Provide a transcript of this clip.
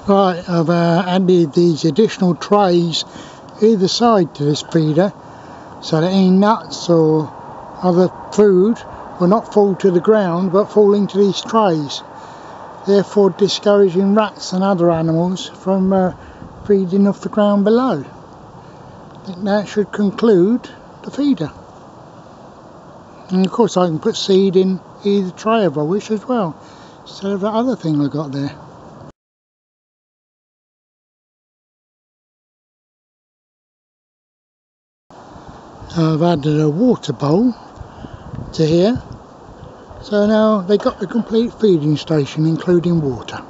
Right, I've added these additional trays either side to this feeder so that any nuts or other food will not fall to the ground but fall into these trays, therefore discouraging rats and other animals from feeding off the ground below. I think that should conclude the feeder. And of course I can put seed in either tray if I wish as well, instead of that other thing I got there. I've added a water bowl to here, so now they got the complete feeding station including water.